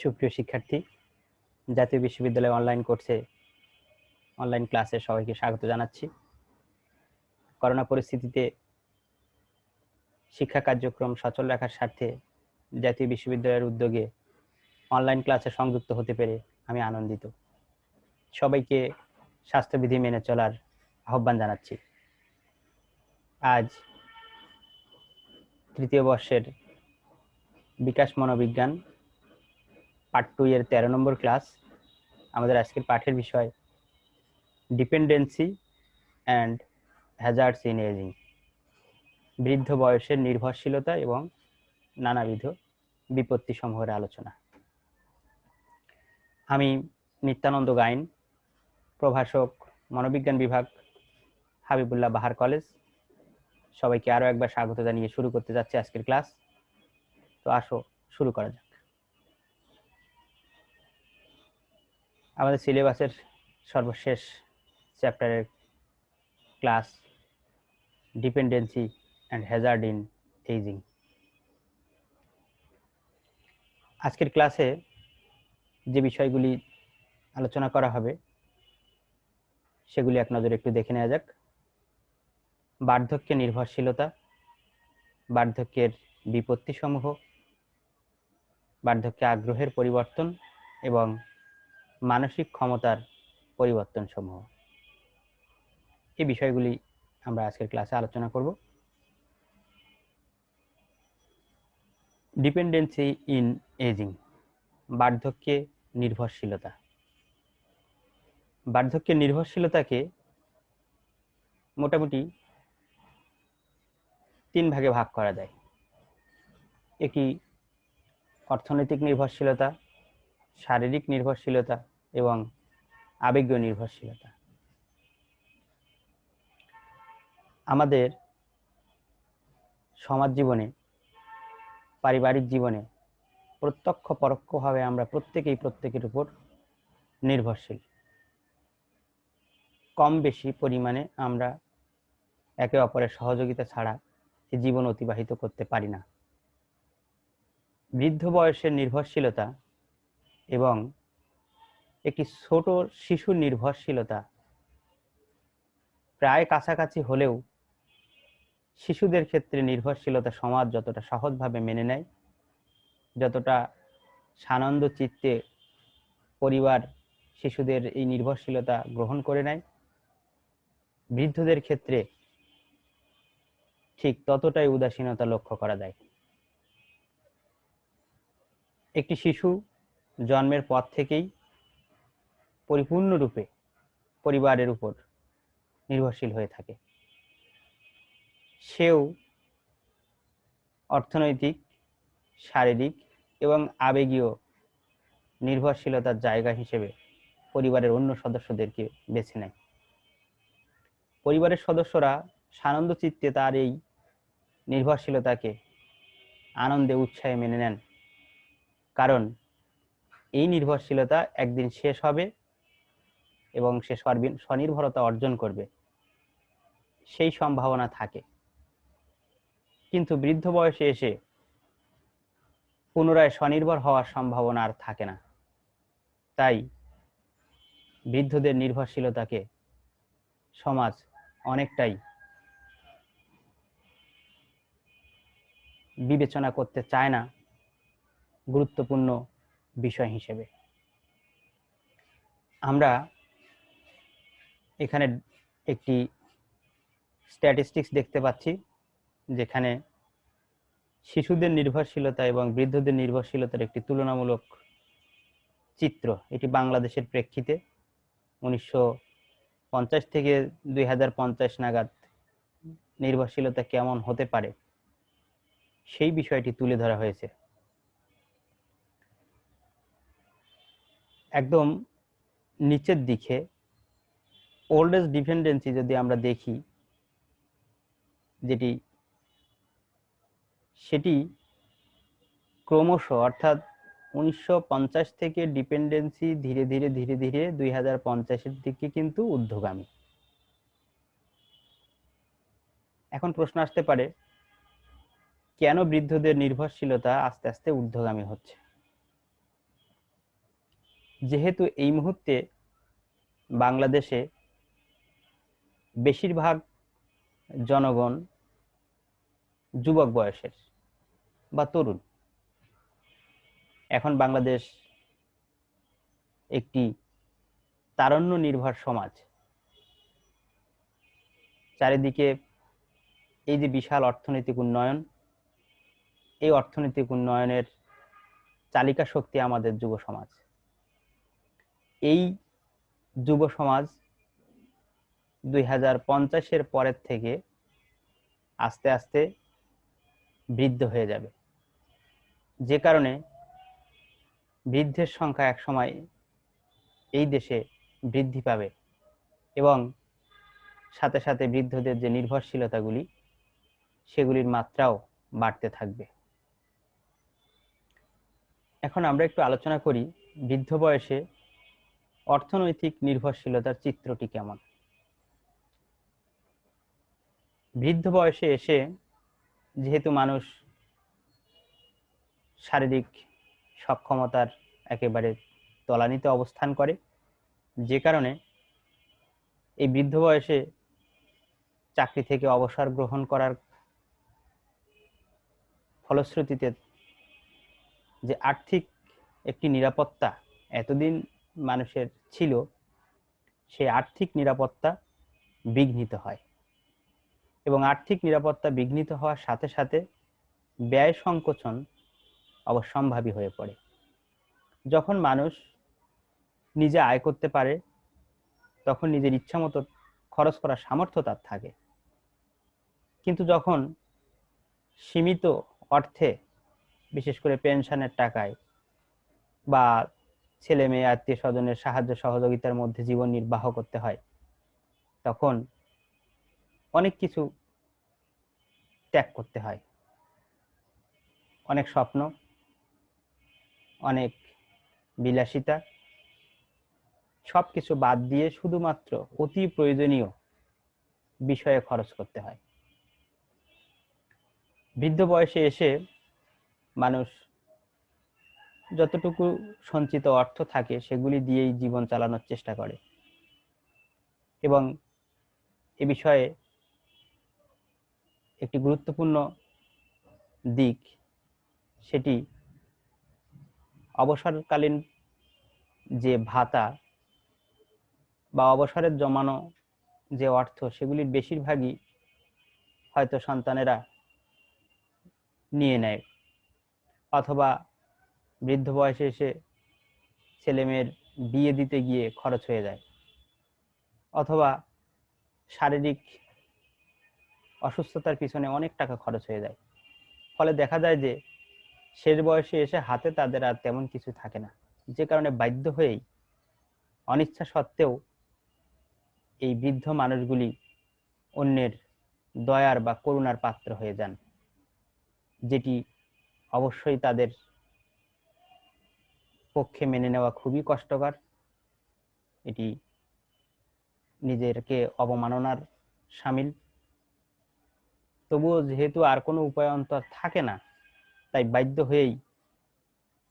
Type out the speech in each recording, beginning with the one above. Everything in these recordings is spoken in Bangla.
সুপ্রিয় শিক্ষার্থী, জাতীয় বিশ্ববিদ্যালয় অনলাইন কোর্সে অনলাইন ক্লাসে সবাইকে স্বাগত জানাচ্ছি। করোনা পরিস্থিতিতে শিক্ষা কার্যক্রম সচল রাখার স্বার্থে জাতীয় বিশ্ববিদ্যালয়ের উদ্যোগে অনলাইন ক্লাসে সংযুক্ত হতে পেরে আমি আনন্দিত। সবাইকে স্বাস্থ্যবিধি মেনে চলার আহ্বান জানাচ্ছি। আজ তৃতীয় বর্ষের বিকাশ মনোবিজ্ঞান পার্ট 2 এর 13 নম্বর ক্লাস। আমাদের আজকের পাঠের বিষয় dependency and hazards in aging, বৃদ্ধ বয়সের নির্ভরশীলতা এবং নানাবিধ বিপত্তি সমূহের আলোচনা। আমি নিত্যানন্দ গাইন, প্রভাষক, মনোবিজ্ঞান বিভাগ, হাবিবুল্লাহ বাহার কলেজ। সবাইকে আরো একবার স্বাগত জানিয়ে শুরু করতে যাচ্ছি আজকের ক্লাস। তো আসো শুরু করা যাক। আমাদের সিলেবাসের সর্বশেষ চ্যাপ্টারের class dependency and hazard in aging. আজকের ক্লাসে যে বিষয়গুলি আলোচনা করা হবে সেগুলি এক নজরে একটু দেখে নেওয়া যাক। বার্ধক্যে নির্ভরশীলতা, বার্ধক্যের বিপত্তিসমূহ, বার্ধক্যে আগ্রহের পরিবর্তন এবং মানসিক ক্ষমতার পরিবর্তন সমূহ, এই বিষয়গুলি আমরা আজকের ক্লাসে আলোচনা করব। ডিপেন্ডেন্সি ইন এজিং, বার্ধক্যে নির্ভরশীলতা। বার্ধক্যের নির্ভরশীলতাকে মোটামুটি 3 ভাগে ভাগ করা যায়। একটি অর্থনৈতিক নির্ভরশীলতা, শারীরিক নির্ভরশীলতা এবং আবেগীয় নির্ভরশীলতা। আমাদের সমাজ জীবনে, পারিবারিক জীবনে প্রত্যক্ষ পরোক্ষভাবে আমরা প্রত্যেকেই প্রত্যেকের উপর নির্ভরশীল। কম বেশি পরিমাণে আমরা একে অপরের সহযোগিতা ছাড়া এই জীবন অতিবাহিত করতে পারি না। বৃদ্ধ বয়সের নির্ভরশীলতা এবং একটি ছোট শিশুর নির্ভরশীলতা প্রায় কাছাকাছি হলেও শিশুদের ক্ষেত্রে নির্ভরশীলতা সমাজ যতটা সহজভাবে মেনে নেয়, যতটা সানন্দ চিত্তে পরিবার শিশুদের এই নির্ভরশীলতা গ্রহণ করে নেয়, বৃদ্ধদের ক্ষেত্রে ঠিক ততটাই উদাসীনতা লক্ষ্য করা যায়। একটি শিশু জন্মের পর থেকেই পরিপূর্ণরূপে পরিবারের উপর নির্ভরশীল হয়ে থাকে। সেও অর্থনৈতিক, শারীরিক এবং আবেগীয় নির্ভরশীলতার জায়গা হিসেবে পরিবারের অন্য সদস্যদেরকে বেছে নেয়। পরিবারের সদস্যরা সানন্দ চিত্তে তার এই নির্ভরশীলতাকে আনন্দে উৎসাহে মেনে নেন, কারণ এই নির্ভরশীলতা একদিন শেষ হবে এবং সে স্বনির্ভরতা অর্জন করবে, সেই সম্ভাবনা থাকে। কিন্তু বৃদ্ধ বয়সে এসে পুনরায় স্বনির্ভর হওয়ার সম্ভাবনা আর থাকে না। তাই বৃদ্ধদের নির্ভরশীলতাকে সমাজ অনেকটাই বিবেচনা করতে চায় না গুরুত্বপূর্ণ বিষয় হিসেবে। আমরা এখানে একটি স্ট্যাটিস্টিক্স দেখতে পাচ্ছি, যেখানে শিশুদের নির্ভরশীলতা এবং বৃদ্ধদের নির্ভরশীলতার একটি তুলনামূলক চিত্র। এটি বাংলাদেশের প্রেক্ষিতে 1950 থেকে 2050 নাগাদ নির্ভরশীলতা কেমন হতে পারে সেই বিষয়টি তুলে ধরা হয়েছে। একদম নিচের দিকে ওল্ড এজ ডিপেন্ডেন্সি যদি আমরা দেখি, সেটি ক্রমশ, অর্থাৎ 1950 থেকে ডিপেন্ডেন্সি ধীরে ধীরে 2050-এর দিকে কিন্তু ঊর্ধ্বগামী। এখন প্রশ্ন আসতে পারে, কেন বৃদ্ধদের নির্ভরশীলতা আস্তে আস্তে ঊর্ধ্বগামী হচ্ছে? যেহেতু এই মুহূর্তে বাংলাদেশে বেশিরভাগ জনগণ যুবক বয়সের বা তরুণ, এখন বাংলাদেশ একটি তারুণ্য নির্ভর সমাজ। চারিদিকে এই যে বিশাল অর্থনৈতিক উন্নয়ন, এই অর্থনৈতিক উন্নয়নের চালিকা শক্তি আমাদের যুব সমাজ। এই যুব সমাজ 2050-এর পরের থেকে আস্তে আস্তে বৃদ্ধ হয়ে যাবে, যে কারণে বৃদ্ধের সংখ্যা একসময় এই দেশে বৃদ্ধি পাবে এবং সাথে সাথে বৃদ্ধদের যে নির্ভরশীলতাগুলি সেগুলির মাত্রাও বাড়তে থাকবে। এখন আমরা একটু আলোচনা করি বৃদ্ধ বয়সে অর্থনৈতিক নির্ভরশীলতার চিত্রটি কেমন। বৃদ্ধ বয়সে এসে যেহেতু মানুষ শারীরিক সক্ষমতার একেবারে তলানিতে অবস্থান করে, যে কারণে এই বৃদ্ধ বয়সে চাকরি থেকে অবসর গ্রহণ করার ফলশ্রুতিতে যে আর্থিক একটি নিরাপত্তা এতদিন মানুষের ছিল, সেই আর্থিক নিরাপত্তা বিঘ্নিত হয় এবং আর্থিক নিরাপত্তা বিঘ্নিত হওয়ার সাথে সাথে ব্যয় সংকোচন অবশ্যম্ভাবী হয়ে পড়ে। যখন মানুষ নিজে আয় করতে পারে তখন নিজের ইচ্ছামতো খরচ করার সামর্থ্য তার থাকে, কিন্তু যখন সীমিত অর্থে, বিশেষ করে পেনশনের টাকায় বা ছেলে মেয়ে আত্মীয় স্বজনের সাহায্য সহযোগিতার মধ্যে জীবন নির্বাহ করতে হয়, তখন অনেক কিছু ত্যাগ করতে হয়। অনেক স্বপ্ন, অনেক বিলাসিতা, সবকিছু বাদ দিয়ে শুধুমাত্র অতি প্রয়োজনীয় বিষয়ে খরচ করতে হয়। বৃদ্ধ বয়সে এসে মানুষ যতটুকু সঞ্চিত অর্থ থাকে সেগুলি দিয়েই জীবন চালানোর চেষ্টা করে এবং এ বিষয়ে একটি গুরুত্বপূর্ণ দিক, সেটি অবসরকালীন যে ভাতা বা অবসরের জমানো যে অর্থ, সেগুলির বেশিরভাগই হয়তো সন্তানেরা নিয়ে নেয়, অথবা বৃদ্ধ বয়সে এসে ছেলেমেয়ের বিয়ে দিতে গিয়ে খরচ হয়ে যায়, অথবা শারীরিক অসুস্থতার পিছনে অনেক টাকা খরচ হয়ে যায়। ফলে দেখা যায় যে শেষ বয়সে এসে হাতে তাদের আর তেমন কিছু থাকে না, যে কারণে বাধ্য হয়েই অনিচ্ছা সত্ত্বেও এই বৃদ্ধ মানুষগুলি অন্যের দয়ার বা করুণার পাত্র হয়ে যান, যেটি অবশ্যই তাদের পক্ষে মেনে নেওয়া খুবই কষ্টকর। এটি নিজেকে অবমাননার শামিল। তবুও যেহেতু আর কোনো উপায়ন্তর থাকে না, তাই বাধ্য হয়েই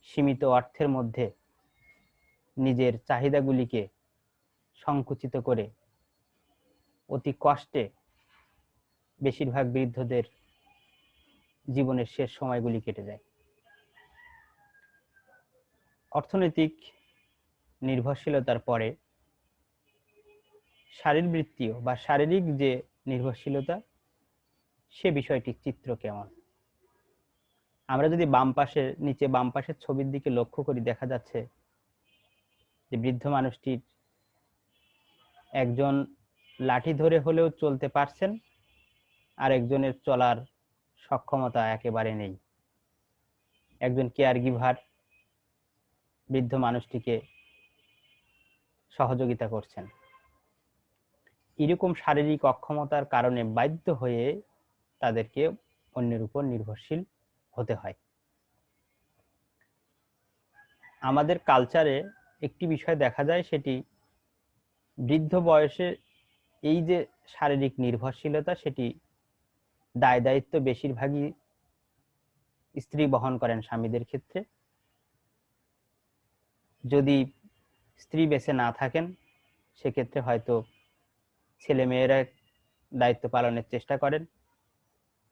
সীমিত অর্থের মধ্যে নিজের চাহিদাগুলিকে সংকুচিত করে অতি কষ্টে বেশিরভাগ বৃদ্ধদের জীবনের শেষ সময়গুলি কেটে যায়। অর্থনৈতিক নির্ভরশীলতার পরে শারীরবৃত্তীয় বা শারীরিক যে নির্ভরশীলতা, সে বিষয়টির চিত্র কেমন। আমরা যদি নিচে বাম পাশের ছবির দিকে লক্ষ্য করি, দেখা যাচ্ছে যে বৃদ্ধ মানুষটির একজন লাঠি ধরে হলেও চলতে পারছেন, আর একজনের চলার সক্ষমতা একেবারে নেই। একজন কেয়ার গিভার বৃদ্ধ মানুষটিকে সহযোগিতা করছেন। এরকম শারীরিক অক্ষমতার কারণে বাধ্য হয়ে তাদেরকে অন্যের উপর নির্ভরশীল হতে হয়। আমাদের কালচারে একটি বিষয় দেখা যায়, সেটি বৃদ্ধ বয়সে এই যে শারীরিক নির্ভরশীলতা, সেটি দায় দায়িত্ব বেশিরভাগই স্ত্রী বহন করেন স্বামীদের ক্ষেত্রে। যদি স্ত্রী বেঁচে না থাকেন, সেক্ষেত্রে হয়তো ছেলে মেয়েরা দায়িত্ব পালনের চেষ্টা করেন।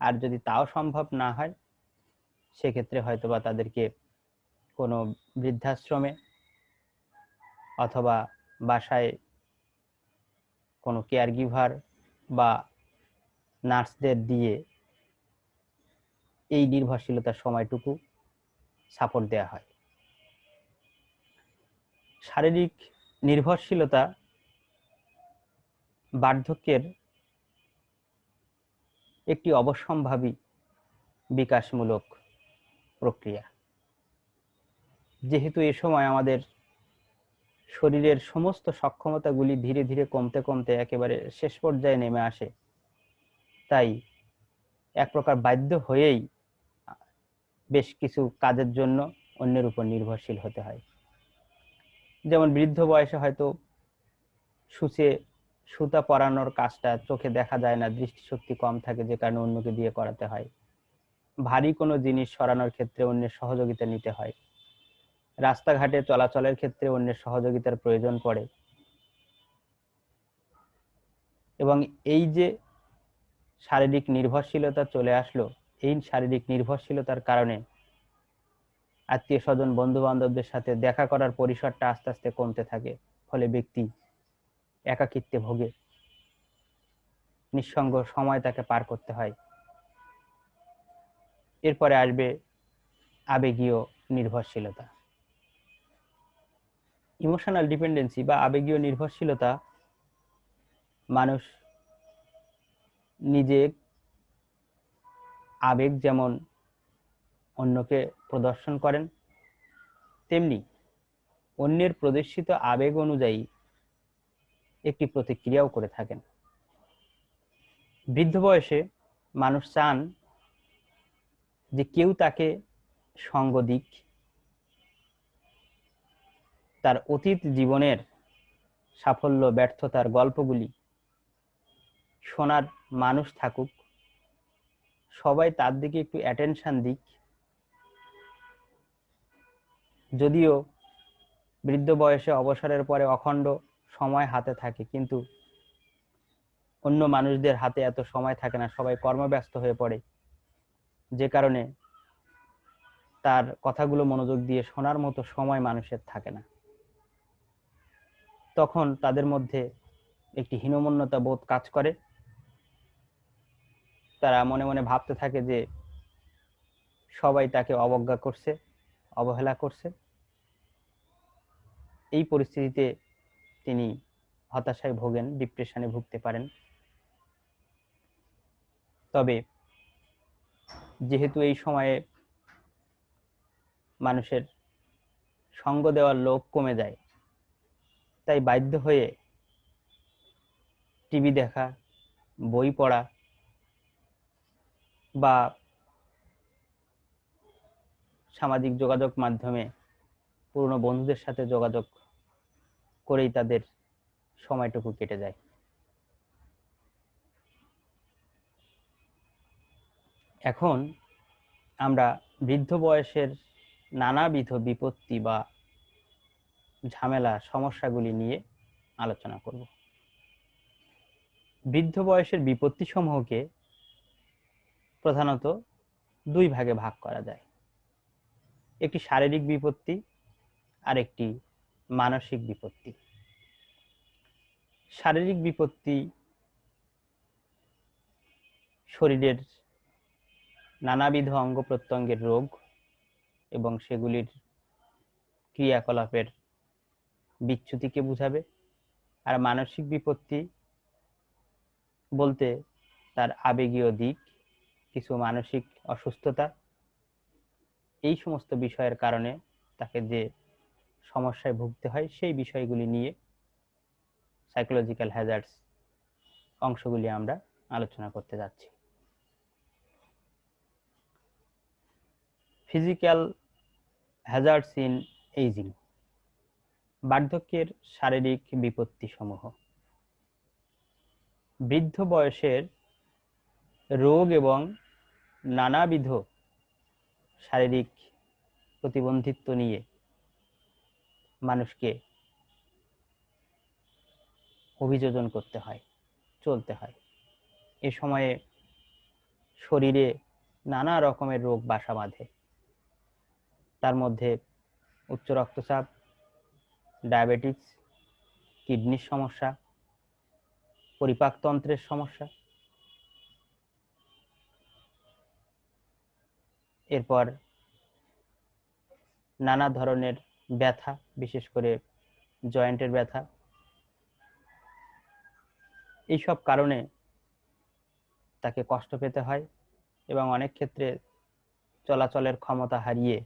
আর যদি তাও সম্ভব না হয়, সেক্ষেত্রে হয়তো বা তাদেরকে কোনো বৃদ্ধাশ্রমে অথবা বাসায় কোনো কেয়ার গিভার বা নার্সদের দিয়ে এই নির্ভরশীলতার সময়টুকু সাপোর্ট দেওয়া হয়। শারীরিক নির্ভরশীলতা বার্ধক্যের একটি অবশ্যম্ভাবী বিকাশমূলক প্রক্রিয়া। যেহেতু এ সময় আমাদের শরীরের সমস্ত সক্ষমতাগুলি ধীরে ধীরে কমতে কমতে একেবারে শেষ পর্যায়ে নেমে আসে, তাই এক প্রকার বাধ্য হয়েই বেশ কিছু কাজের জন্য অন্যের উপর নির্ভরশীল হতে হয়। যেমন বৃদ্ধ বয়সে হয়তো সুতা পরানোর কাজটা চোখে দেখা যায় না, দৃষ্টিশক্তি কম থাকে, যে কারণে অন্যকে দিয়ে করাতে হয়। ভারী কোনো জিনিস সরানোর ক্ষেত্রে অন্যের সহযোগিতা নিতে হয়। রাস্তাঘাটে চলাচলের ক্ষেত্রে অন্যের সহযোগিতার প্রয়োজন পড়ে। এবং এই যে শারীরিক নির্ভরশীলতা চলে আসলো, এই শারীরিক নির্ভরশীলতার কারণে আত্মীয় স্বজন বন্ধু বান্ধবদের সাথে দেখা করার পরিসরটা আস্তে আস্তে কমতে থাকে। ফলে ব্যক্তি একাকিত্বে ভোগে, নিঃসঙ্গ সময় তাকে পার করতে হয়। এরপরে আসবে আবেগীয় নির্ভরশীলতা। ইমোশনাল ডিপেন্ডেন্সি বা আবেগীয় নির্ভরশীলতা মানুষ নিজে আবেগ যেমন অন্যকে প্রদর্শন করেন, তেমনি অন্যের প্রদর্শিত আবেগ অনুযায়ী একটি প্রতিক্রিয়াও করে থাকেন। বৃদ্ধ বয়সে মানুষ চান যে কেউ তাকে সঙ্গ দিক, তার অতীত জীবনের সাফল্য ব্যর্থতার গল্পগুলি শোনার মানুষ থাকুক, সবাই তার দিকে একটু অ্যাটেনশন দিক। যদিও বৃদ্ধ বয়সে অবসরের পরে অখণ্ড সময় হাতে থাকে, কিন্তু অন্য মানুষদের হাতে এত সময় থাকে না, সবাই কর্মব্যস্ত হয়ে পড়ে, যে কারণে তার কথাগুলো মনোযোগ দিয়ে শোনার মতো সময় মানুষের থাকে না। তখন তাদের মধ্যে একটি হীনমন্যতা বোধ কাজ করে। তারা মনে মনে ভাবতে থাকে যে সবাই তাকে অবজ্ঞা করছে, অবহেলা করছে। এই পরিস্থিতিতে তিনি হতাশায় ভোগেন, ডিপ্রেশনে ভুগতে পারেন। তবে যেহেতু এই সময়ে মানুষের সঙ্গ দেওয়ার লোক কমে যায়, তাই বাধ্য হয়ে টিভি দেখা, বই পড়া বা সামাজিক যোগাযোগ মাধ্যমে পুরনো বন্ধুদের সাথে যোগাযোগ করেই তাদের সময়টুকু কেটে যায়। এখন আমরা বৃদ্ধ বয়সের নানাবিধ বিপত্তি বা ঝামেলা সমস্যাগুলি নিয়ে আলোচনা করব। বৃদ্ধ বয়সের বিপত্তি সমূহকে প্রধানত দুই ভাগে ভাগ করা যায়। একটি শারীরিক বিপত্তি আর একটি মানসিক বিপত্তি। শারীরিক বিপত্তি শরীরের নানাবিধ অঙ্গ প্রত্যঙ্গের রোগ এবং সেগুলির ক্রিয়াকলাপের বিচ্যুতিকে বোঝাবে। আর মানসিক বিপত্তি বলতে তার আবেগীয় দিক, কিছু মানসিক অসুস্থতা, এই সমস্ত বিষয়ের কারণে তাকে যে সমস্যায় ভুগতে হয় সেই বিষয়গুলি নিয়ে সাইকোলজিক্যাল হ্যাজার্ডস অংশগুলি আমরা আলোচনা করতে যাচ্ছি। ফিজিক্যাল হ্যাজার্ডস ইন এইজিং, বার্ধক্যের শারীরিক বিপত্তি সমূহ। বৃদ্ধ বয়সের রোগ এবং নানাবিধ শারীরিক প্রতিবন্ধিত্ব নিয়ে মানুষকে অভিযোজন করতে হয়, চলতে হয়। এ সময়ে শরীরে নানা রকমের রোগ বাসা বাঁধে। তার মধ্যে উচ্চ রক্তচাপ, ডায়াবেটিস, কিডনির সমস্যা, পরিপাকতন্ত্রের সমস্যা, এরপর নানা ধরনের ব্যথা, বিশেষ করে জয়েন্টের ব্যথা। এইসব কারণে তাকে কষ্ট পেতে হয় এবং অনেক ক্ষেত্রে চলাচলের ক্ষমতা হারিয়ে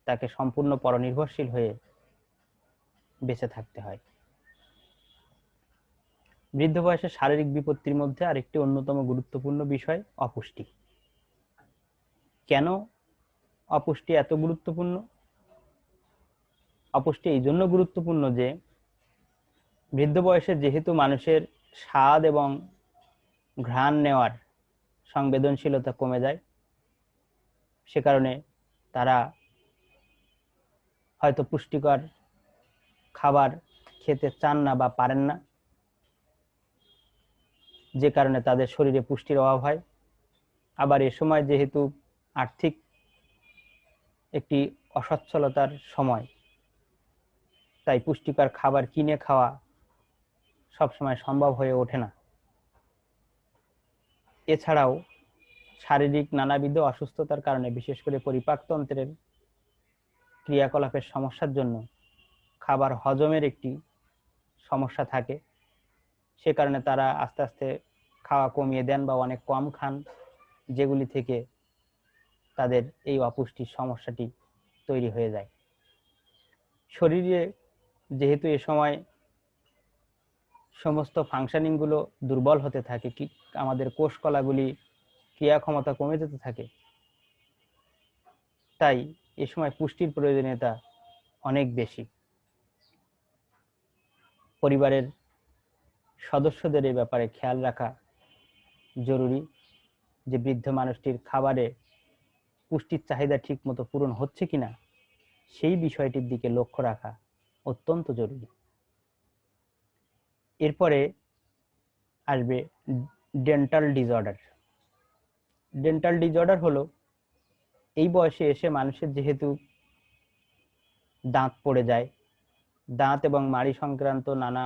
তাকে সম্পূর্ণ পরনির্ভরশীল হয়ে বেঁচে থাকতে হয়। বৃদ্ধ বয়সে শারীরিক বিপত্তির মধ্যে আরেকটি অন্যতম গুরুত্বপূর্ণ বিষয় অপুষ্টি। কেন অপুষ্টি এত গুরুত্বপূর্ণ? অপুষ্টি এই জন্য গুরুত্বপূর্ণ যে বৃদ্ধ বয়সে যেহেতু মানুষের স্বাদ এবং ঘ্রাণ নেওয়ার সংবেদনশীলতা কমে যায়, সে কারণে তারা হয়তো পুষ্টিকর খাবার খেতে চান না বা পারেন না, যে কারণে তাদের শরীরে পুষ্টির অভাব হয়। আবার এ সময় যেহেতু আর্থিক একটি অসচ্ছলতার সময়, তাই পুষ্টিকর খাবার কিনে খাওয়া সবসময় সম্ভব হয়ে ওঠে না। এছাড়াও শারীরিক নানাবিধ অসুস্থতার কারণে, বিশেষ করে পরিপাকতন্ত্রের ক্রিয়াকলাপের সমস্যার জন্য খাবার হজমের একটি সমস্যা থাকে। সে কারণে তারা আস্তে আস্তে খাওয়া কমিয়ে দেন বা অনেক কম খান, যেগুলি থেকে তাদের এই অপুষ্টির সমস্যাটি তৈরি হয়ে যায়। শরীরে যেহেতু এ সময় সমস্ত ফাংশনিংগুলো দুর্বল হতে থাকে, আমাদের কোষকলাগুলি ক্রিয়া ক্ষমতা কমে যেতে থাকে, তাই এ সময় পুষ্টির প্রয়োজনীয়তা অনেক বেশি। পরিবারের সদস্যদের এই ব্যাপারে খেয়াল রাখা জরুরি যে বৃদ্ধ মানুষটির খাবারে পুষ্টির চাহিদা ঠিক মতো পূরণ হচ্ছে কিনা, সেই বিষয়টির দিকে লক্ষ্য রাখা অত্যন্ত জরুরি। এরপরে আসবে ডেন্টাল ডিসঅর্ডার। ডেন্টাল ডিসঅর্ডার হলো এই বয়সে এসে মানুষের যেহেতু দাঁত পড়ে যায়, দাঁত এবং মাড়ি সংক্রান্ত নানা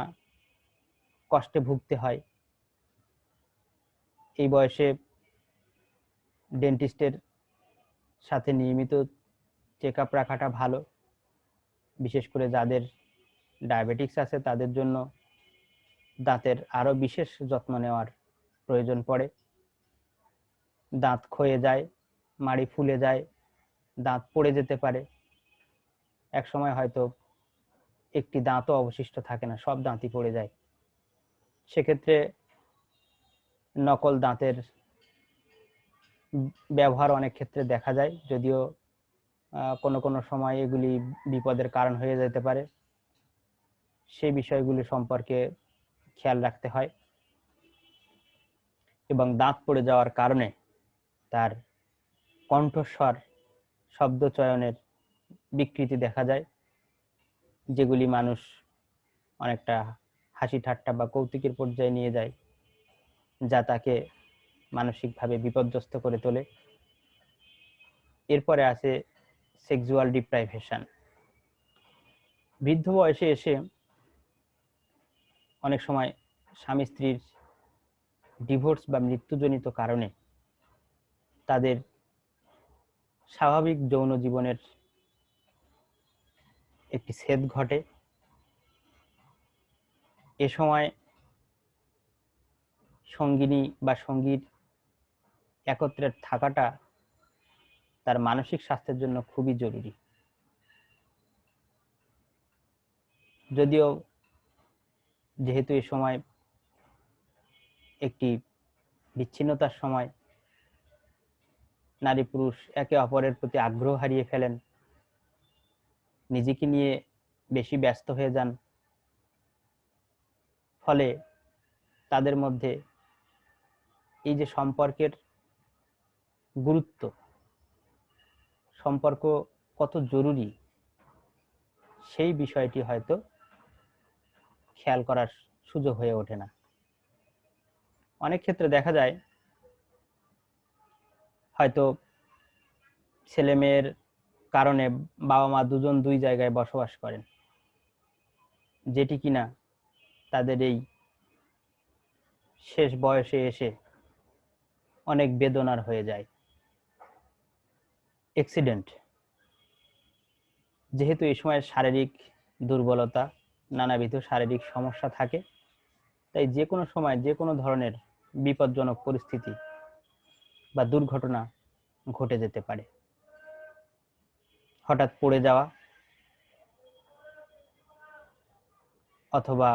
কষ্টে ভুগতে হয়। এই বয়সে ডেন্টিস্টের সাথে নিয়মিত চেক আপ রাখাটা ভালো। বিশেষ করে যাদের ডায়াবেটিস আছে তাদের জন্য দাঁতের আরো বিশেষ যত্ন নেওয়ার প্রয়োজন পড়ে। দাঁত ক্ষয়ে যায়, মাড়ি ফুলে যায়, দাঁত পড়ে যেতে পারে, এক সময় হয়তো একটি দাঁতও অবশিষ্ট থাকে না, সব দাঁতই পড়ে যায়। সেক্ষেত্রে নকল দাঁতের ব্যবহার অনেক ক্ষেত্রে দেখা যায়, যদিও কোনো কোনো সময় এগুলি বিপদের কারণ হয়ে যেতে পারে। সেই বিষয়গুলি সম্পর্কে খেয়াল রাখতে হয়। এবং দাঁত পড়ে যাওয়ার কারণে তার কণ্ঠস্বর, শব্দ চয়নের বিকৃতি দেখা যায়, যেগুলি মানুষ অনেকটা হাসি ঠাট্টা বা কৌতুকের পর্যায়ে নিয়ে যায়, যা তাকে মানসিকভাবে বিপর্যস্ত করে তোলে। এরপরে আছে সেক্সুয়াল ডিপ্রাইভেশন। বৃদ্ধ বয়সে এসে অনেক সময় স্বামী স্ত্রীর ডিভোর্স বা মৃত্যুজনিত কারণে তাদের স্বাভাবিক যৌন জীবনের একটি ছেদ ঘটে। এ সময় সঙ্গিনী বা সঙ্গীর একত্রে থাকাটা তার মানসিক স্বাস্থ্যের জন্য খুবই জরুরি। যদিও যেহেতু এ সময় একটি বিচ্ছিন্নতার সময়, নারী পুরুষ একে অপরের প্রতি আগ্রহ হারিয়ে ফেলেন, নিজেকে নিয়ে বেশি ব্যস্ত হয়ে যান, ফলে তাদের মধ্যে এই যে সম্পর্কের গুরুত্ব, সম্পর্ক কত জরুরি, সেই বিষয়টি হয়তো খেয়াল করার সুযোগ হয়ে ওঠে না। অনেক ক্ষেত্রে দেখা যায় হয়তো ছেলে মেয়ের কারণে বাবা মা দুজন দুই জায়গায় বসবাস করেন, যেটি কিনা তাদের এই শেষ বয়সে এসে অনেক বেদনার হয়ে যায়। অ্যাক্সিডেন্ট, যেহেতু এই সময় শারীরিক দুর্বলতা, নানাবিধ শারীরিক সমস্যা থাকে, তাই যে কোনো সময় যে কোনো ধরনের বিপজ্জনক পরিস্থিতি বা দুর্ঘটনা ঘটে যেতে পারে। হঠাৎ পড়ে যাওয়া অথবা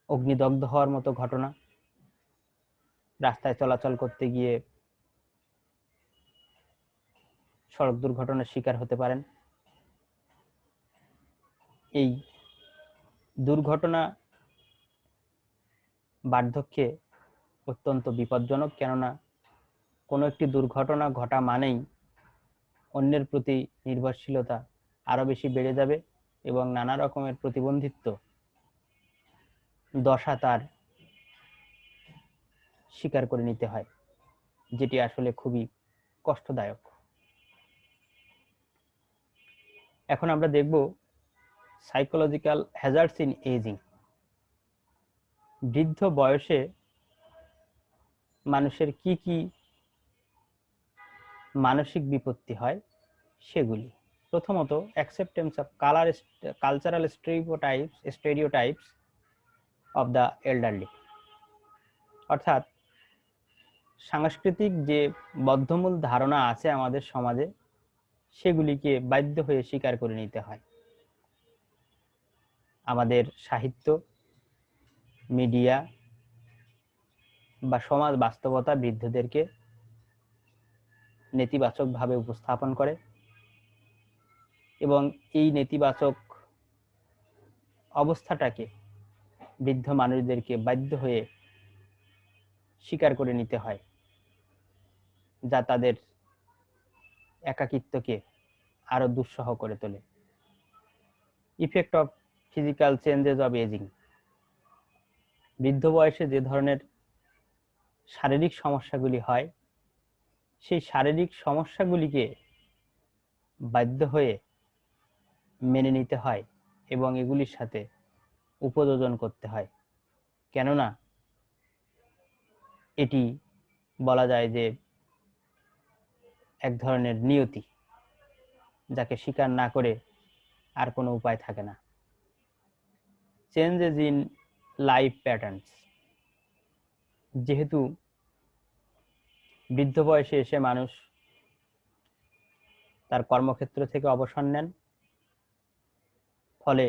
অগ্নিদগ্ধ হওয়ার মতো ঘটনা, রাস্তায় চলাচল করতে গিয়ে সড়ক দুর্ঘটনার শিকার হতে পারেন। এই দুর্ঘটনা বার্ধক্যে অত্যন্ত বিপজ্জনক, কেননা কোনো একটি দুর্ঘটনা ঘটা মানেই অন্যের প্রতি নির্ভরশীলতা আরো বেশি বেড়ে যাবে এবং নানা রকমের প্রতিবন্ধিত্ব দশা তার স্বীকার করে নিতে হয়, যেটি আসলে খুবই কষ্টদায়ক। এখন আমরা দেখব সাইকোলজিক্যাল হ্যাজার্ডস ইন এজিং। বৃদ্ধ বয়সে মানুষের কি কি মানসিক বিপত্তি হয় সেগুলি। প্রথমত, acceptance of cultural stereotypes of the elderly, অর্থাৎ সাংস্কৃতিক যে বদ্ধমূল ধারণা আছে আমাদের সমাজে, সেগুলিকে বাধ্য হয়ে স্বীকার করে নিতে হয়। আমাদের সাহিত্য, মিডিয়া বা সমাজ বাস্তবতা বৃদ্ধদেরকে নেতিবাচকভাবে উপস্থাপন করে এবং এই নেতিবাচক অবস্থাটাকে বৃদ্ধ মানুষদেরকে বাধ্য হয়ে স্বীকার করে নিতে হয়, যা তাদের একাকিত্বকে আরো দুঃসহ করে তোলে। Effect of physical changes of aging. বৃদ্ধ বয়সে যে ধরনের শারীরিক সমস্যাগুলি হয়, সেই শারীরিক সমস্যাগুলিকে বাধ্য হয়ে মেনে নিতে হয় এবং এগুলির সাথে উপযোজন করতে হয়, কেননা এটি বলা যায় যে এক ধরনের নিয়তি, যাকে স্বীকার না করে আর কোনো উপায় থাকে না। Changes in life patterns. যেহেতু বৃদ্ধ বয়সে এসে মানুষ তার কর্মক্ষেত্র থেকে অবসর নেন, ফলে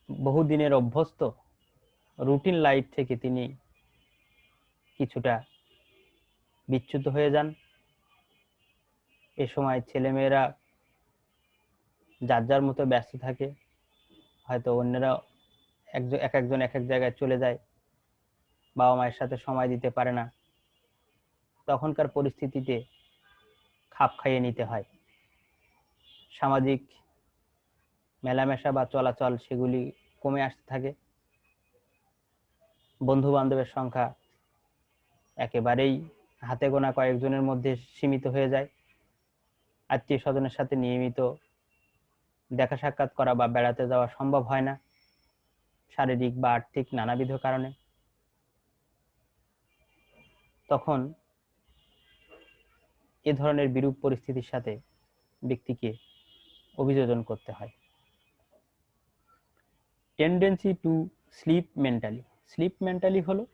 বহুদিনের অভ্যস্ত রুটিন লাইফ থেকে তিনি কিছুটা বিচ্যুত হয়ে যান। এ সময় ছেলেমেয়েরা যার যার মতো ব্যস্ত থাকে, হয়তো অন্যরা এক একজন এক এক জায়গায় চলে যায়, বাবা মায়ের সাথে সময় দিতে পারে না। তখনকার পরিস্থিতিতে খাপ খাইয়ে নিতে হয়। সামাজিক মেলামেশা বা চলাচল সেগুলি কমে আসতে থাকে। বন্ধু বান্ধবের সংখ্যা একেবারেই হাতে গোনা কয়েকজনের মধ্যে সীমিত হয়ে যায়। আত্মীয় স্বজনের সাথে নিয়মিত দেখা সাক্ষাৎ করা বা বেড়াতে যাওয়া সম্ভব হয় না, শারীরিক বা আর্থিক নানাবিধ কারণে। তখন এ ধরনের বিরূপ পরিস্থিতির সাথে ব্যক্তিকে অভিযোজন করতে হয়। Tendency to slip mentally. Slip mentally হলো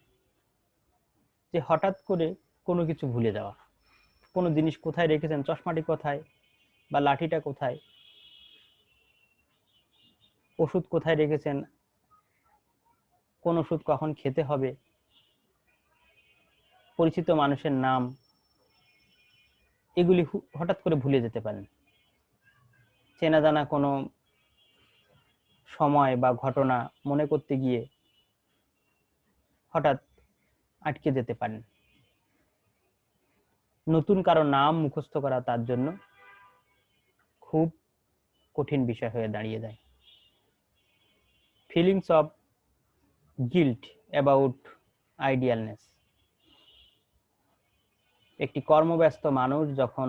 যে হঠাৎ করে কোনো কিছু ভুলে যাওয়া, কোনো জিনিস কোথায় রেখেছেন, চশমাটি কোথায় বা লাঠিটা কোথায়, ওষুধ কোথায় রেখেছেন, কোন ওষুধ কখন খেতে হবে, পরিচিত মানুষের নাম, এগুলি হঠাৎ করে ভুলে যেতে পারেন। চেনা জানা কোনো সময় বা ঘটনা মনে করতে গিয়ে হঠাৎ আটকে যেতে পারেন। নতুন কারো নাম মুখস্থ করা তার জন্য খুব কঠিন বিষয় হয়ে দাঁড়িয়ে যায়। Feelings of guilt about আইডিয়ালনেস। একটি কর্মব্যস্ত মানুষ যখন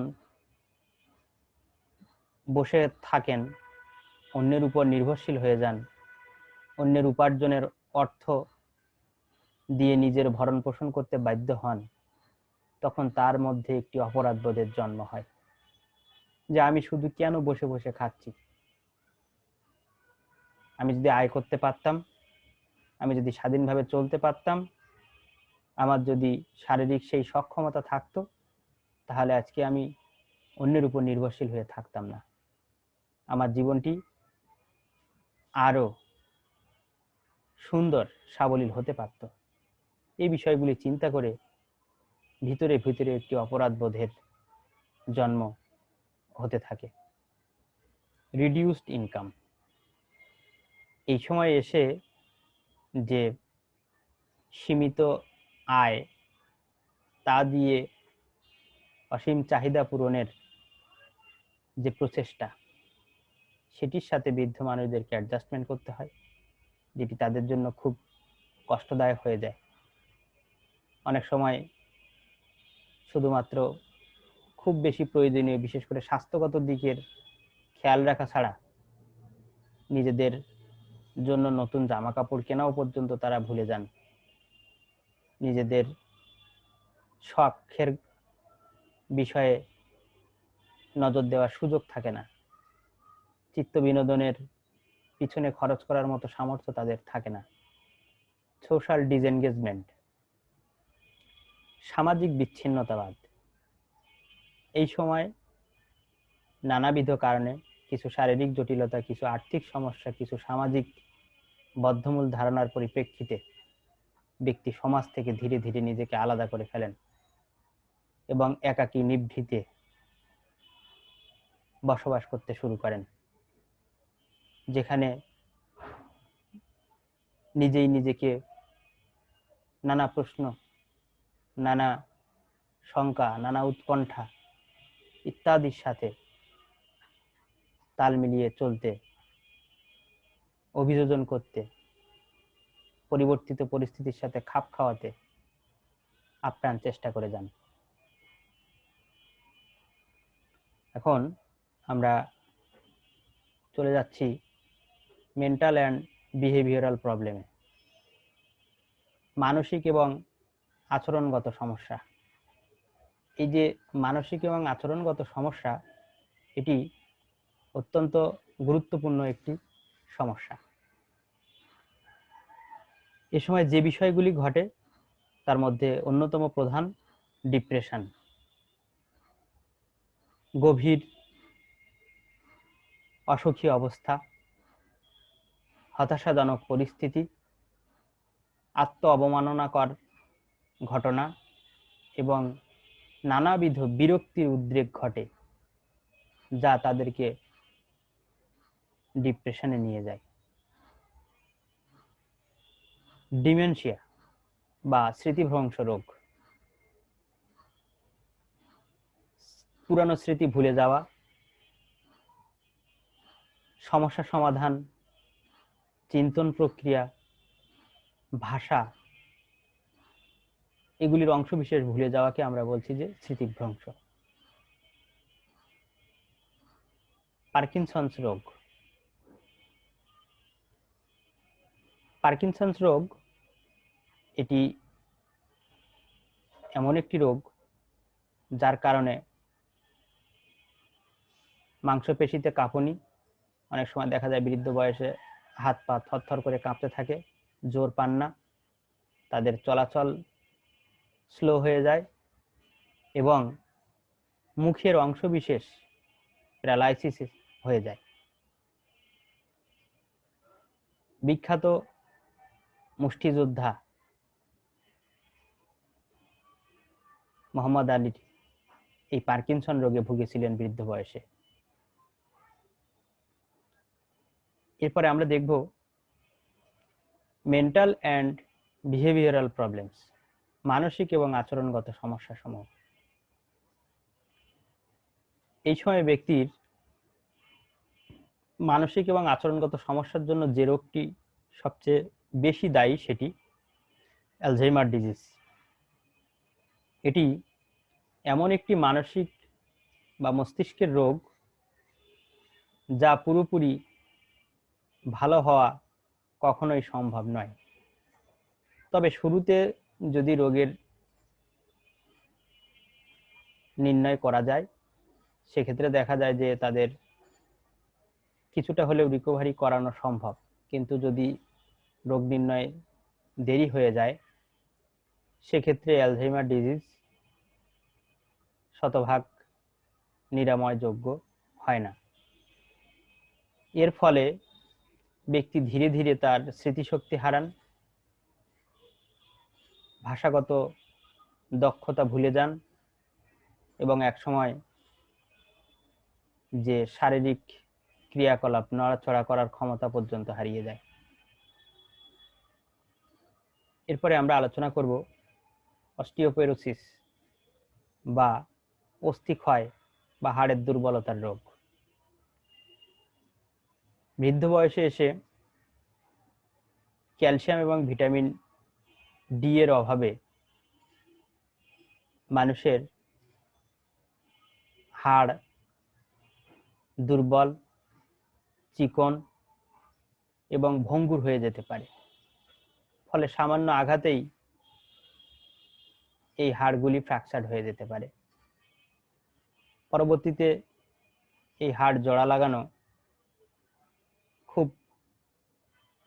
বসে থাকেন, অন্যের উপর নির্ভরশীল হয়ে যান, অন্যের উপার্জনের অর্থ দিয়ে নিজের ভরণ পোষণ করতে বাধ্য হন, তখন তার মধ্যে একটি অপরাধবোধের জন্ম হয় যে আমি শুধু কেন বসে বসে খাচ্ছি। আমি যদি আয় করতে পারতাম, আমি যদি স্বাধীনভাবে চলতে পারতাম, আমার যদি শারীরিক সেই সক্ষমতা থাকতো, তাহলে আজকে আমি অন্যের উপর নির্ভরশীল হয়ে থাকতাম না, আমার জীবনটি আরো সুন্দর সাবলীল হতে পারত। এই বিষয়গুলি চিন্তা করে ভিতরে ভিতরে একটি অপরাধ বোধের জন্ম হতে থাকে। রিডিউসড ইনকাম, এই সময় এসে যে সীমিত আয়, তা দিয়ে অসীম চাহিদা পূরণের যে প্রচেষ্টা, সেটির সাথে বৃদ্ধ মানুষদেরকে অ্যাডজাস্টমেন্ট করতে হয়, যেটি তাদের জন্য খুব কষ্টদায়ক হয়ে যায়। অনেক সময় শুধুমাত্র খুব বেশি প্রয়োজনীয়, বিশেষ করে স্বাস্থ্যগত দিকের খেয়াল রাখা ছাড়া নিজেদের জন্য নতুন জামা কাপড় কেনাও পর্যন্ত তারা ভুলে যান। নিজেদের শখের বিষয়ে নজর দেওয়ার সুযোগ থাকে না, চিত্ত বিনোদনের পিছনে খরচ করার মতো সামর্থ্য তাদের থাকে না। সোশ্যাল ডিসএনগেজমেন্ট, সামাজিক বিচ্ছিন্নতাবাদ, এই সময় নানাবিধ কারণে, কিছু শারীরিক জটিলতা, কিছু আর্থিক সমস্যা, কিছু সামাজিক বদ্ধমূল ধারণার পরিপ্রেক্ষিতে ব্যক্তি সমাজ থেকে ধীরে ধীরে নিজেকে আলাদা করে ফেলেন এবং একাকী নিভৃতে বসবাস করতে শুরু করেন, যেখানে নিজেই নিজেকে নানা প্রশ্ন, নানা শঙ্কা, নানা উৎকণ্ঠা ইত্যাদির সাথে তাল মিলিয়ে চলতে, অভিযোজন করতে, পরিবর্তিত পরিস্থিতির সাথে খাপ খাওয়াতে আপ্রাণ চেষ্টা করে যান। এখন আমরা চলে যাচ্ছি মেন্টাল অ্যান্ড বিহেভিয়ারাল প্রবলেমে। মানসিক এবং আচরণগত সমস্যা। এই যে মানসিক এবং আচরণগত সমস্যা, এটি অত্যন্ত গুরুত্বপূর্ণ একটি সমস্যা। এ সময় যে বিষয়গুলি ঘটে তার মধ্যে অন্যতম প্রধান ডিপ্রেশন, গভীর অসুখী অবস্থা, হতাশাজনক পরিস্থিতি, আত্ম অবমাননাকর ঘটনা এবং নানাবিধ বিরক্তির উদ্রেক ঘটে, যা তাদেরকে ডিপ্রেশনে নিয়ে যায়। ডিমেনশিয়া বা স্মৃতিভ্রংশ রোগ, পুরানো স্মৃতি ভুলে যাওয়া, সমস্যা সমাধান, চিন্তন প্রক্রিয়া, ভাষা, এগুলির অংশবিশেষ ভুলে যাওয়াকে আমরা বলছি যে স্মৃতিভ্রংশ। পার্কিনসন্স রোগ। পার্কিনসন্স রোগ এটি এমন একটি রোগ যার কারণে মাংসপেশিতে কাঁপুনি, অনেক সময় দেখা যায় বৃদ্ধ বয়সে হাত পা থরথর করে কাঁপতে থাকে, জোর পান না, তাদের চলাচল স্লো হয়ে যায় এবং মুখের অংশবিশেষ প্যারালাইসিস হয়ে যায়। বিখ্যাত মুষ্টিযোদ্ধা মোহাম্মদ আলী এই পার্কিনসন রোগে ভুগেছিলেন বৃদ্ধ বয়সে। এরপরে আমরা দেখব মেন্টাল অ্যান্ড বিহেভিয়ারাল প্রবলেমস, মানসিক এবং আচরণগত সমস্যা সমূহ। এই সময় ব্যক্তির মানসিক এবং আচরণগত সমস্যার জন্য যে রোগটি সবচেয়ে বেশি দায়ী সেটি অ্যালঝাইমার ডিজিজ। এটি এমন একটি মানসিক বা মস্তিষ্কের রোগ যা পুরোপুরি ভালো হওয়া কখনোই সম্ভব নয়। তবে শুরুতে যদি রোগের নির্ণয় করা যায়, সেক্ষেত্রে দেখা যায় যে তাদের কিছুটা হলেও রিকভারি করানো সম্ভব। কিন্তু যদি রোগ নির্ণয় দেরি হয়ে যায়, সেক্ষেত্রে অ্যালঝাইমার ডিজিজ শতভাগ নিরাময়যোগ্য হয় না। এর ফলে ব্যক্তি ধীরে ধীরে তার স্মৃতিশক্তি হারান, ভাষাগত দক্ষতা ভুলে যান এবং একসময় যে শারীরিক ক্রিয়াকলাপ, নড়াচড়া করার ক্ষমতা পর্যন্ত হারিয়ে যায়। এরপরে আমরা আলোচনা করব অস্টিওপোরোসিস বা অস্থিক্ষয় বা হাড়ের দুর্বলতার রোগ। বৃদ্ধ বয়সে এসে ক্যালসিয়াম এবং ভিটামিন ডি এর অভাবে মানুষের হাড় দুর্বল, চিকন এবং ভঙ্গুর হয়ে যেতে পারে। ফলে সামান্য আঘাতেই এই হাড়গুলি ফ্র্যাকচার হয়ে যেতে পারে। পরবর্তীতে এই হাড় জোড়া লাগানো খুব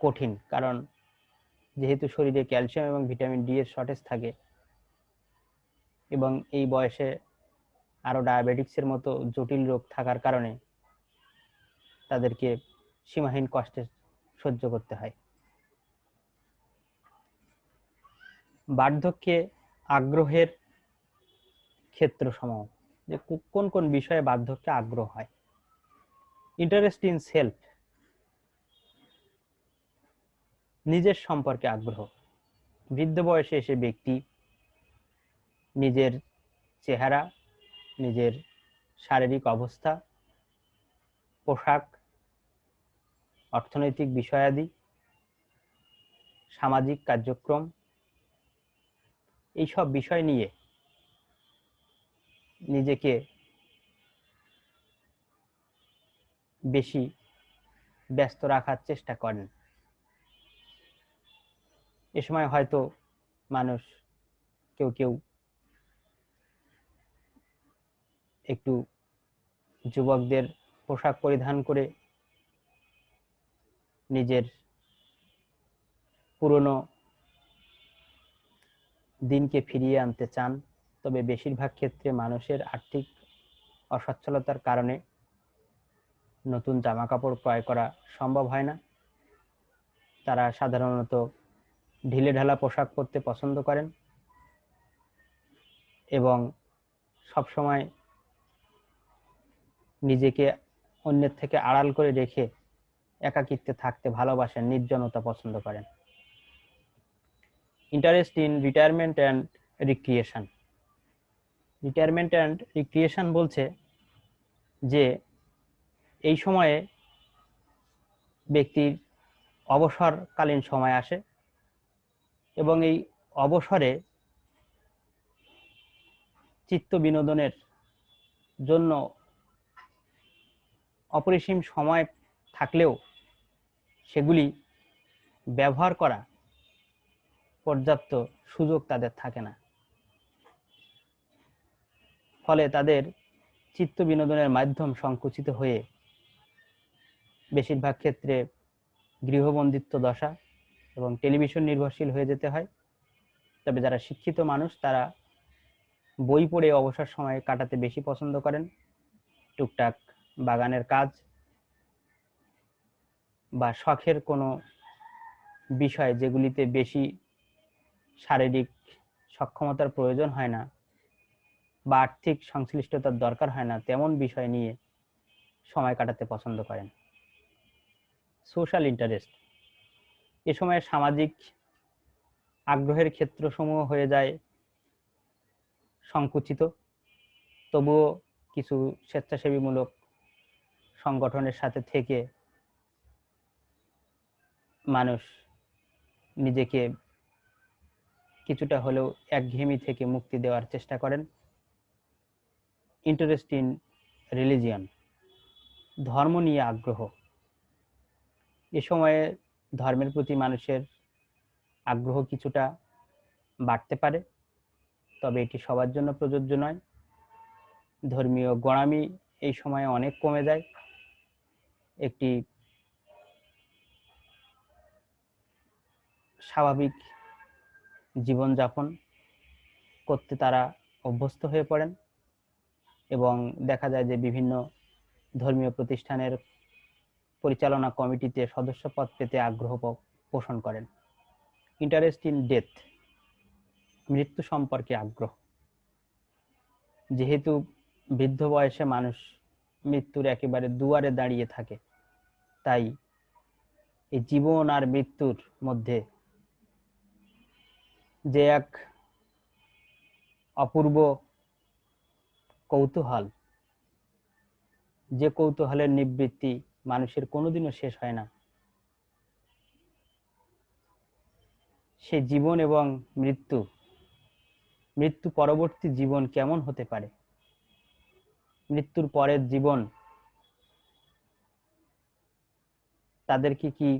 কঠিন, কারণ যেহেতু শরীরে ক্যালসিয়াম এবং ভিটামিন ডি এর শর্টেজ থাকে এবং এই বয়সে আরো ডায়াবেটিক্সের মতো জটিল রোগ থাকার কারণে তাদেরকে সীমাহীন কষ্টে সহ্য করতে হয়। বার্ধক্যে আগ্রহের ক্ষেত্রসমূহ, যে কোন কোন বিষয়ে বার্ধক্যে আগ্রহ হয়। ইন্টারেস্ট ইন সেলফ, নিজের সম্পর্কে আগ্রহ। বৃদ্ধ বয়সে এসে ব্যক্তি নিজের চেহারা, নিজের শারীরিক অবস্থা, পোশাক, অর্থনৈতিক বিষয়াদি, সামাজিক কার্যক্রম, এইসব বিষয় নিয়ে নিজেকে বেশি ব্যস্ত রাখার চেষ্টা করেন। এ সময় হয়তো মানুষ কেউ কেউ একটু যুবকদের পোশাক পরিধান করে নিজের পুরনো দিনকে ফিরিয়ে আনতে চান। তবে বেশিরভাগ ক্ষেত্রে মানুষের আর্থিক অসচ্ছলতার কারণে নতুন জামা কাপড় ক্রয় করা সম্ভব হয় না। তারা সাধারণত ঢিলেঢালা পোশাক পরতে পছন্দ করেন এবং সবসময় নিজেকে অন্যের থেকে আড়াল করে রেখে একাকিত্বে থাকতে ভালোবাসেন, নির্জনতা পছন্দ করেন। Interest in retirement and recreation. Retirement and recreation বলছে যে এই সময়ে ব্যক্তির অবসরকালীন সময় আসে এবং এই অবসরে চিত্ত বিনোদনের জন্য অপরিসীম সময় থাকলেও সেগুলি ব্যবহার করা পর্যাপ্ত সুযোগ তাদের থাকে না। ফলে তাদের চিত্ত বিনোদনের মাধ্যম সংকুচিত হয়ে বেশিরভাগ ক্ষেত্রে গৃহবন্দিত্ব দশা এবং টেলিভিশন নির্ভরশীল হয়ে যেতে হয়। তবে যারা শিক্ষিত মানুষ, তারা বই পড়ে অবসর সময় কাটাতে বেশি পছন্দ করেন। টুকটাক বাগানের কাজ বা শখের কোনো বিষয় যেগুলিতে বেশি শারীরিক সক্ষমতার প্রয়োজন হয় না বা আর্থিক সংশ্লিষ্টতার দরকার হয় না, তেমন বিষয় নিয়ে সময় কাটাতে পছন্দ করেন। সোশ্যাল ইন্টারেস্ট, এ সময় সামাজিক আগ্রহের ক্ষেত্রসমূহ হয়ে যায় সংকুচিত। তবুও কিছু স্বেচ্ছাসেবীমূলক সংগঠনের সাথে থেকে মানুষ নিজেকে কিছুটা হলেও একঘেয়েমি থেকে মুক্তি দেওয়ার চেষ্টা করেন। ইন্টারেস্ট ইন রিলিজিয়ন, ধর্ম নিয়ে আগ্রহ। এ সময়ে ধর্মের প্রতি মানুষের আগ্রহ কিছুটা বাড়তে পারে, তবে এটি সবার জন্য প্রযোজ্য নয়। ধর্মীয় গোঁড়ামি এই সময়ে অনেক কমে যায়। একটি স্বাভাবিক জীবনযাপন করতে তারা অভ্যস্ত হয়ে পড়েন এবং দেখা যায় যে বিভিন্ন ধর্মীয় প্রতিষ্ঠানের পরিচালনা কমিটিতে সদস্যপদ পেতে আগ্রহ পোষণ করেন। ইন্টারেস্ট ইন ডেথ, মৃত্যু সম্পর্কে আগ্রহ। যেহেতু বৃদ্ধ বয়সে মানুষ মৃত্যুর একেবারে দুয়ারে দাঁড়িয়ে থাকে, তাই এই জীবন আর মৃত্যুর মধ্যে যে এক অপূর্ব কৌতূহল, যে কৌতূহলের নিবৃত্তি মানুষের কোনোদিনও শেষ হয় না, সে জীবন এবং মৃত্যু পরবর্তী জীবন কেমন হতে পারে, মৃত্যুর পরের জীবন তাদেরকে কি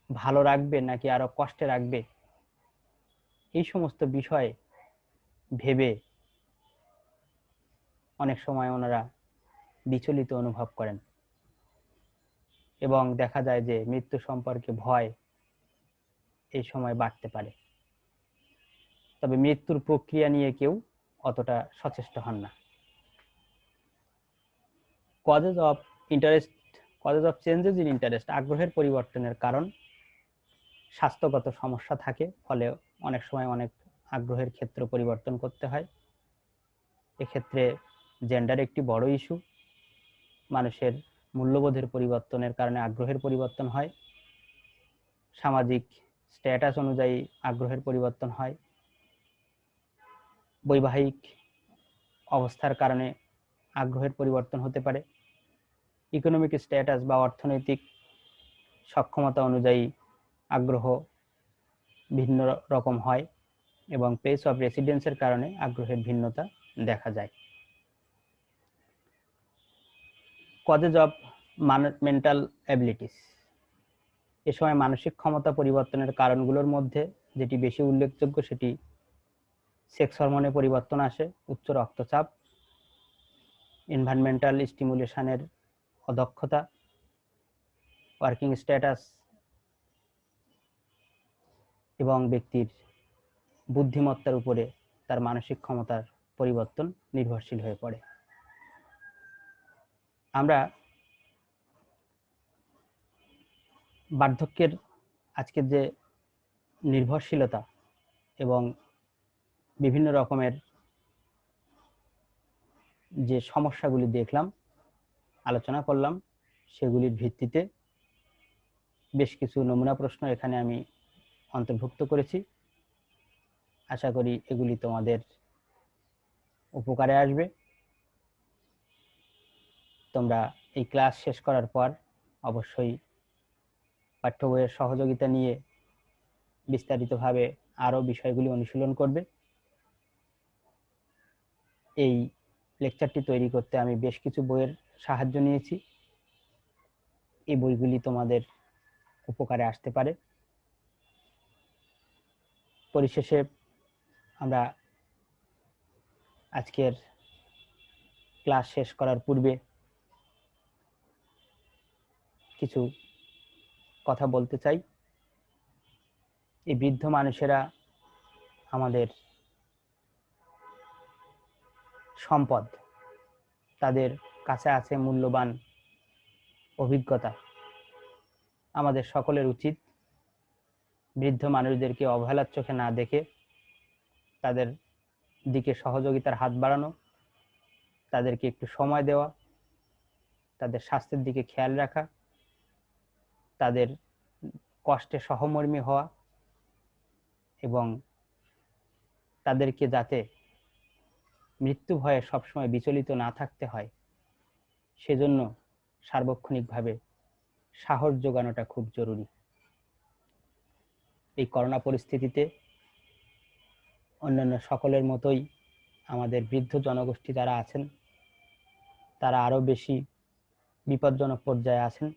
ভালো রাখবে নাকি আরো কষ্টে রাখবে, এই সমস্ত বিষয় ভেবে অনেক সময় ওনারা বিচলিত অনুভব করেন এবং দেখা যায় যে মৃত্যু সম্পর্কে ভয় এই সময় বাড়তে পারে। তবে মৃত্যুর প্রক্রিয়া নিয়ে কেউ অতটা সচেষ্ট হন না। Causes of interest, causes of changes in interest, আগ্রহের পরিবর্তনের কারণ। স্বাস্থ্যগত সমস্যা থাকে, ফলে অনেক সময় অনেক আগ্রহের ক্ষেত্র পরিবর্তন করতে হয়। এক্ষেত্রে জেন্ডার একটি বড় ইস্যু। মানুষের মূল্যবোধের পরিবর্তনের কারণে আগ্রহের পরিবর্তন হয়। সামাজিক স্ট্যাটাস অনুযায়ী আগ্রহের পরিবর্তন হয়। বৈবাহিক অবস্থার কারণে আগ্রহের পরিবর্তন হতে পারে। ইকোনমিক স্ট্যাটাস বা অর্থনৈতিক সক্ষমতা অনুযায়ী আগ্রহ ভিন্ন রকম হয় এবং প্লেস অফ রেসিডেন্সের কারণে আগ্রহের ভিন্নতা দেখা যায়। কজেস অফ মেন্টাল অ্যাবিলিটিস, এ সময় মানসিক ক্ষমতা পরিবর্তনের কারণগুলোর মধ্যে যেটি বেশি উল্লেখযোগ্য সেটি সেক্স হরমোনে পরিবর্তন আসে, উচ্চ রক্তচাপ, এনভায়রনমেন্টাল স্টিমুলেশনের অদক্ষতা, ওয়ার্কিং স্ট্যাটাস এবং ব্যক্তির বুদ্ধিমত্তার উপরে তার মানসিক ক্ষমতার পরিবর্তন নির্ভরশীল হয়ে পড়ে। আমরা বার্ধক্যের আজকের যে নির্ভরশীলতা এবং বিভিন্ন রকমের যে সমস্যাগুলি দেখলাম, আলোচনা করলাম, সেগুলির ভিত্তিতে বেশ কিছু নমুনা প্রশ্ন এখানে আমি অন্তর্ভুক্ত করেছি। আশা করি এগুলি তোমাদের উপকারে আসবে। তোমরা এই ক্লাস শেষ করার পর অবশ্যই পাঠ্য বইয়ের সহযোগিতা নিয়ে বিস্তারিতভাবে আরও বিষয়গুলি অনুশীলন করবে। এই লেকচারটি তৈরি করতে আমি বেশ কিছু বইয়ের সাহায্য নিয়েছি। এই বইগুলি তোমাদের উপকারে আসতে পারে। পরিশেষে আমরা আজকের ক্লাস শেষ করার পূর্বে কিছু কথা বলতে চাই। এই বৃদ্ধ মানুষেরা আমাদের সম্পদ, তাদের কাছে আছে মূল্যবান অভিজ্ঞতা। আমাদের সকলের উচিত বৃদ্ধ মানুষদেরকে অবহেলার চোখে না দেখে তাদের দিকে সহযোগিতার হাত বাড়ানো, তাদেরকে একটু সময় দেওয়া, তাদের স্বাস্থ্যের দিকে খেয়াল রাখা, তাদের কষ্টে সহমর্মী হওয়া এবং তাদেরকে যাতে মৃত্যু ভয়ে সবসময় বিচলিত না থাকতে হয় সেজন্য সার্বক্ষণিকভাবে সাহস জোগানোটা খুব জরুরি। এই করোনা পরিস্থিতিতে অন্যান্য সকলের মতোই আমাদের বৃদ্ধ জনগোষ্ঠী যারা আছেন তারা আরো বেশি বিপজ্জনক পর্যায়ে আছেন।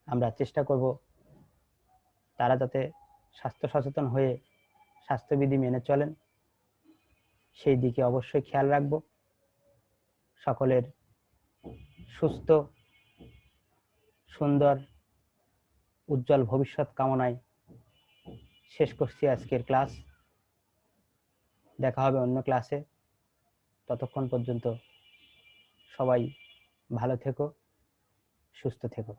আমরা চেষ্টা করব তারা যাতে স্বাস্থ্য সচেতন হয়ে স্বাস্থ্যবিধি মেনে চলেন, সেই দিকে অবশ্যই খেয়াল রাখব। সকলের সুস্থ সুন্দর উজ্জ্বল ভবিষ্যৎ কামনায় শেষ করছি আজকের ক্লাস। দেখা হবে অন্য ক্লাসে। ততক্ষণ পর্যন্ত সবাই ভালো থেকো, সুস্থ থেকো।